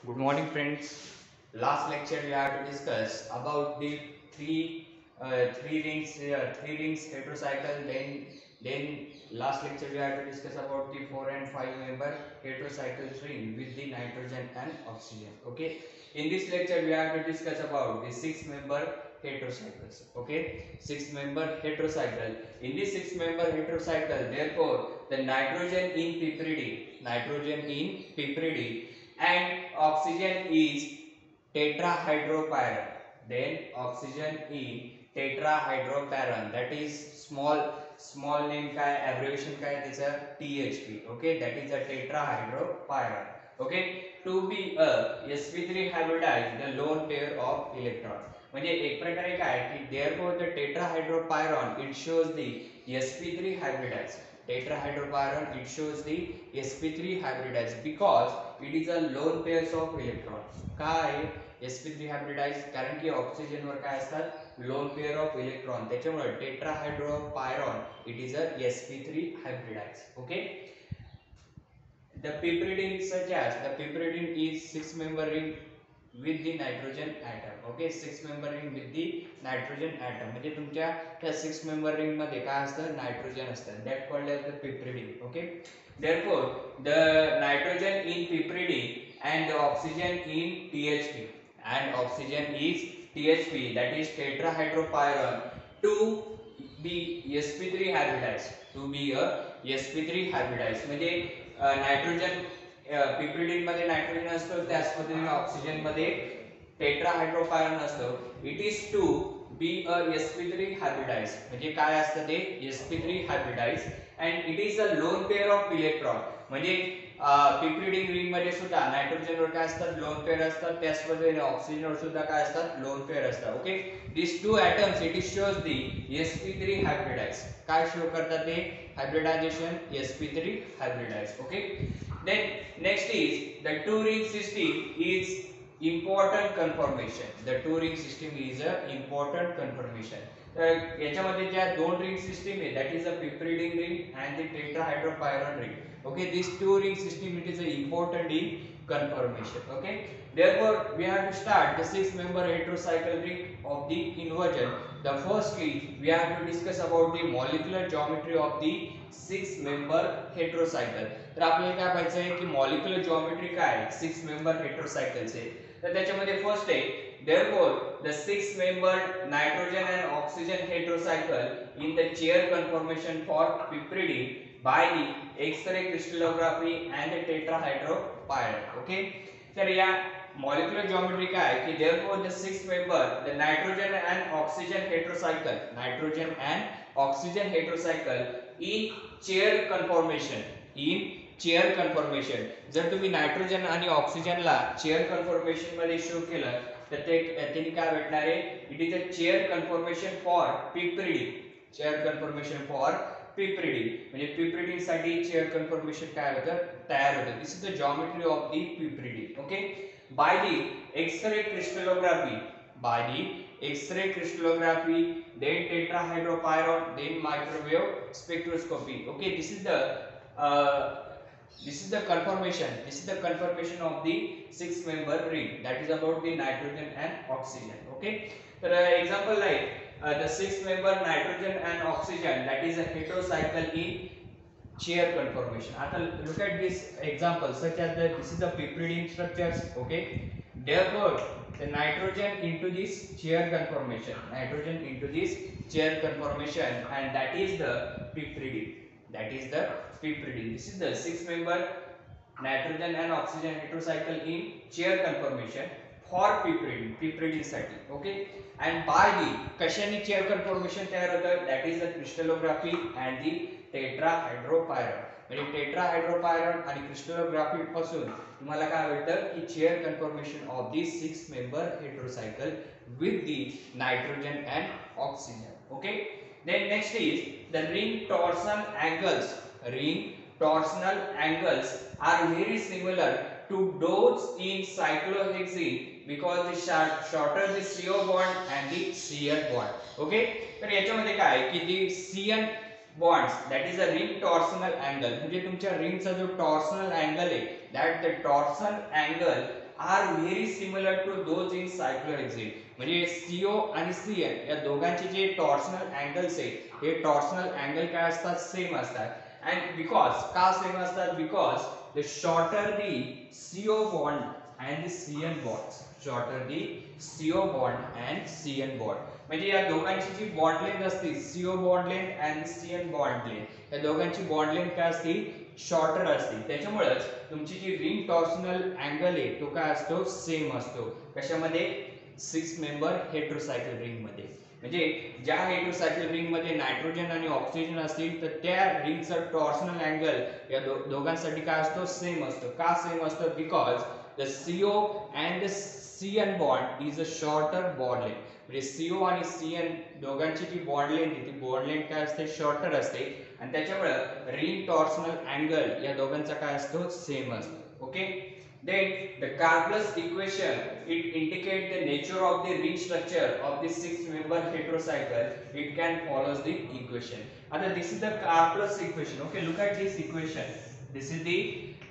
Good morning, friends. Last lecture we have to discuss about the three rings heterocycle. Then last lecture we have to discuss about the 4 and 5 member heterocycle ring with the nitrogen and oxygen. Okay. In this lecture we have to discuss about the 6 member heterocycles. Okay, 6 member heterocycle. In this 6 member heterocycle, therefore the nitrogen in piperidine and oxygen is tetrahydropyran. Then oxygen in tetrahydropyran, that is small name काय abbreviation काय त्याचा THP. Okay, that is a tetrahydropyran. Okay, to be a sp3 hybridized the lone pair of electron. म्हणजे एक प्रकारे काय की therefore the tetrahydropyran it shows the sp3 hybridized. Tetrahydropyran it shows the sp3 hybridized because it is a lone pairs of electrons. काय sp3 hybridized कारण की oxygen वर काय असतात lone pair of electron, त्याच्यामुळे tetrahydropyran it is a sp3 hybridized. Okay, the piperidine such as the piperidine is 6 member ring with the nitrogen atom. Okay, 6 member ring with the nitrogen atom म्हणजे तुमच्या त्या 6 member ring मध्ये काय असतं nitrogen असतं, that called as the piperidine. Okay, therefore the nitrogen in piperidine and the oxygen in THP and oxygen is THP, that is tetrahydropyran, to be sp3 hybridized, to be a sp3 hybridized म्हणजे nitrogen piperidine मध्ये nitrogen असतो, त्याच पद्धतीने oxygen मध्ये tetrahydropyran असतो. It is to be a sp3 hybridized म्हणजे काय असतं ते sp3 hybridized and it is a lone pair of electron. म्हणजे पिपरिडीन रिंग मध्ये सुद्धा नायट्रोजन वर काय असतात लोन पेअर असतात, त्याच पद्धतीने ऑक्सिजन वर सुद्धा काय असतात लोन पेअर असतात. Okay, these two atoms it shows the sp3 hybridized. काय शो करतात ते hybridization sp3 hybridized. Okay, then next is the two ring system is important conformation. The two ring system is a important conformation. तर याच्यामध्ये ज्या दोन ring system आहे that is a piperidine ring and the tetrahydropyran ring. Okay, these two ring system it is a important in conformation. Okay, therefore we have to start the 6 member heterocycle ring of the inversion. The firstly we have to discuss about the molecular geometry of the 6 member heterocycle. तर आपल्याला काय पाहायचं आहे की molecular geometry काय आहे 6 member heterocycle चे. तर त्याच्यामध्ये फर्स्ट आहे therefore the 6 member nitrogen and oxygen heterocycle in the chair conformation for piperidine by the X-ray crystallography and the tetrahydropyran. Okay, तर या molecular geometry काय आहे की therefore the 6 member the nitrogen and oxygen heterocycle in chair conformation जर तुम्ही nitrogen आणि ऑक्सिजनला chair conformation मध्ये शो केलं तर त्याने काय भेटणार आहे it is a chair conformation for piperidine. Chair conformation for piperidine म्हणजे पिपरिडीन साठी चेअर कन्फॉर्मेशन काय होतं तयार होतं. This is the geometry of the piperidine. Okay, by the X-ray crystallography then tetrahydropyran then microwave spectroscopy. Okay, this is the conformation of the 6 member ring, that is about the nitrogen and oxygen. Okay, so example like the 6 member nitrogen and oxygen, that is a heterocycle in chair conformation. Now look at this example such as this is the piperidine structures. Okay, therefore the nitrogen into this chair conformation and that is the piperidine. This is the 6 member nitrogen and oxygen heterocycle in chair conformation for piperidine साठी. Okay, and by the कशाने chair conformation तयार होतं that is the crystallography and the tetrahydropyran. म्हणजे tetrahydropyran आणि crystallography पासून तुम्हाला काय भेटतं की chair conformation of the 6 member heterocycle with the nitrogen and oxygen. Okay, then next is the ring torsional angles are very similar to those in cyclohexene because the shorter the CO bond and the CN bond. Okay, तर याच्यामध्ये काय की the CN bonds that is a ring torsional angle म्हणजे तुमच्या रिंगचा जो torsional angle आहे that the torsional angle are very similar to those in cyclohexane. म्हणजे CO आणि CN या दोघांचे जे टॉर्शनल अँगल्स आहेत हे टॉर्शनल अँगल काय असतात सेम असतात अँड बिकॉज का सेम असतात because the shorter the CO bond and the CN bonds shorter the CO bond and CN bond म्हणजे या दोघांची जी बॉन्ड लेंथ असते CO bond length and CN bond length या दोघांची बॉन्ड लेंथ काय असते शॉर्टर असते त्याच्यामुळेच तुमची जी रिंग टॉर्शनल अँगल आहे तो काय असतो सेम असतो कशामध्ये 6 मेंबर हेटेरोसायकल रिंग मध्ये म्हणजे ज्या हेटेरोसायकल रिंग मध्ये नायट्रोजन आणि ऑक्सिजन असतील तर त्या रिंगचा टॉर्शनल अँगल या दोघांसाठी काय असतो सेम असतो का सेम असतो because the CO and the CN bond is a shorter bond length म्हणजे CO आणि CN दोघांची जी बॉन्ड लेंथ ती बॉन्ड लेंथ काय असते शॉर्टर असते आणि त्याच्यामुळे रिंग टॉर्शनल अँगल या दोघांचा काय असतो सेम असतो okay then the Karplus equation it indicate the nature of the ring structure of the 6 member heterocycle it can follows the equation आता this is the Karplus equation okay look at this equation this is the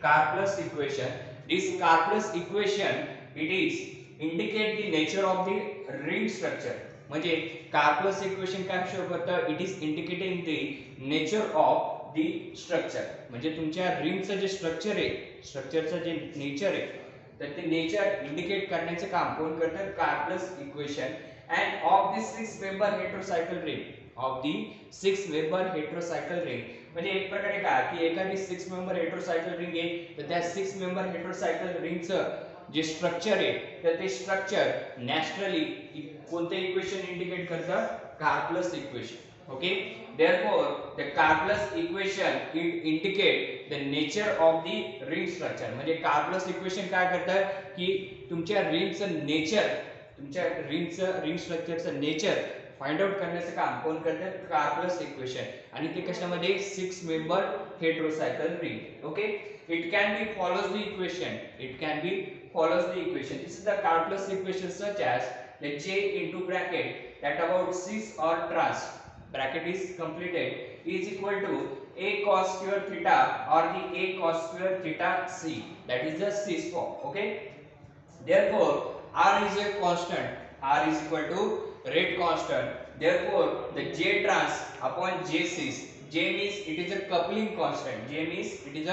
Karplus equation this Karplus equation it is indicate the nature of the ring structure म्हणजे Karplus equation काय show करतं it is indicating the nature of the structure म्हणजे तुमच्या रिंगचं जे structure आहे स्ट्रक्चरचं जे nature आहे तर ते nature indicate करण्याचं काम कोण करतं Karplus equation and of the 6 member heterocycle ring of the 6 member heterocycle ring म्हणजे एक प्रकारे काय की एखादी 6 मेंबर हेटेरोसायकल रिंग आहे तर त्या 6 मेंबर हेटेरोसायकल रिंगचं जे स्ट्रक्चर आहे तर ते स्ट्रक्चर नॅचरली कोणते इक्वेशन इंडिकेट करतं Karplus equation okay therefore the Karplus equation it indicate the nature of the ring structure म्हणजे Karplus equation काय करतं की तुमच्या रिंगचं नेचर तुमच्या रिंग स्ट्रक्चरचं नेचर फाइंड आउट करण्याचं काम कोण करतं Karplus equation आणि ते कशामध्ये 6 member heterocycle ring okay it can be follows the equation this is the Karplus equation such as the J into bracket that about 6 or trans bracket is completed is equal to a cos square theta or the a cos square theta c that is the cis form okay therefore r is a constant r is equal to rate constant therefore the j trans upon j cis j means it is a coupling constant j means it is a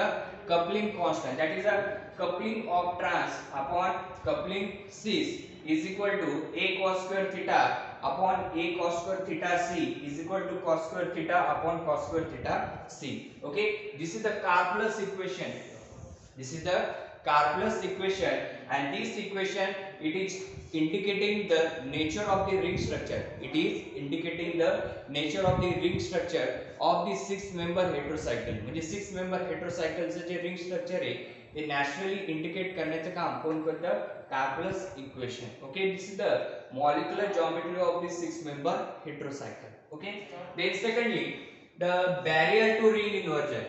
coupling constant that is a coupling of trans upon coupling cis is equal to a cos square theta upon a cos square theta c is equal to cos square theta upon cos square theta c okay this is the Karplus equation and this equation it is indicating the nature of the ring structure of the 6 member heterocycle म्हणजे 6 member heterocycle चे जे ring structure आहे ते naturally indicate करण्याचं काम कोण करतं Karplus equation okay this is the molecular geometry of the 6 member heterocycle okay then secondly the barrier to ring inversion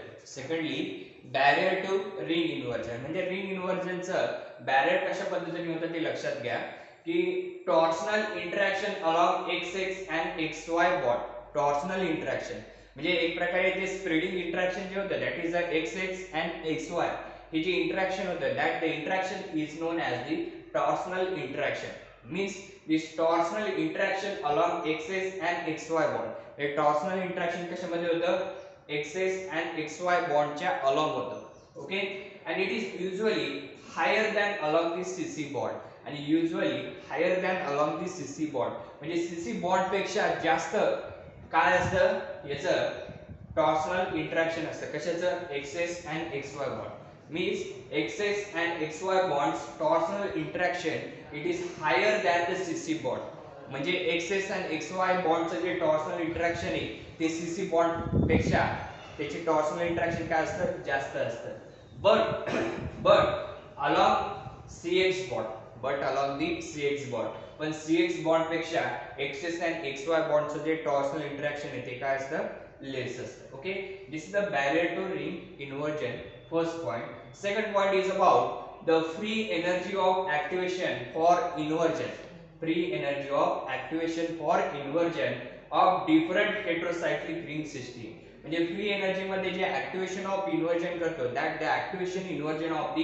म्हणजे ring इन्व्हर्जनचं बॅरियर कशा पद्धतीने होतं ते लक्षात घ्या की torsional interaction along XX and XY bond torsional interaction म्हणजे एक प्रकारे ते स्प्रेडिंग इंटरॅक्शन जे होतं that is a XX and XY हे जे इंटरॅक्शन होतं that the interaction is known as the torsional interaction means this torsional interaction along XS and XY bond हे टॉर्शनल इंटरॅक्शन कशामध्ये होतं XS and XY बॉन्डच्या along होतं okay and it is usually higher than along the CC bond आणि usually higher than along the CC bond म्हणजे CC bond पेक्षा जास्त काय असतं याचं टॉर्शनल इंटरॅक्शन असतं कशाचं XS and XY bond means XS and XY bonds torsional interaction it is higher than the CC bond म्हणजे XS and XY bondचं जे टॉर्शनल इंटरॅक्शन आहे ते CC bond पेक्षा त्याची टॉर्शनल इंटरॅक्शन काय असतं जास्त असतं but along CX bond पण CX bond पेक्षा XS and XY bondचं जे टॉर्शनल इंटरॅक्शन आहे ते काय असतं लेस असतं okay this is the barrier to ring inversion first point second point is about the free energy of activation for inversion of different heterocyclic ring system म्हणजे free energy मध्ये जे activation of inversion करतो that the activation inversion of the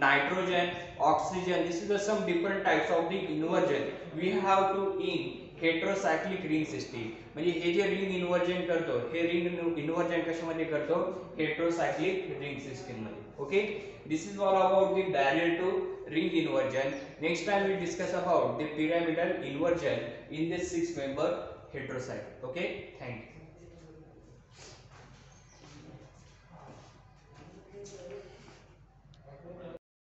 nitrogen oxygen this is the some different types of the inversion we have to in heterocyclic ring system. म्हणजे हे जे ring inversion करतो हे ring inversion कशामध्ये करतो heterocyclic ring system मध्ये. Okay, this is all about the barrier to ring inversion. Next time we discuss about the pyramidal inversion in this 6 member heterocycle. Okay, thank you.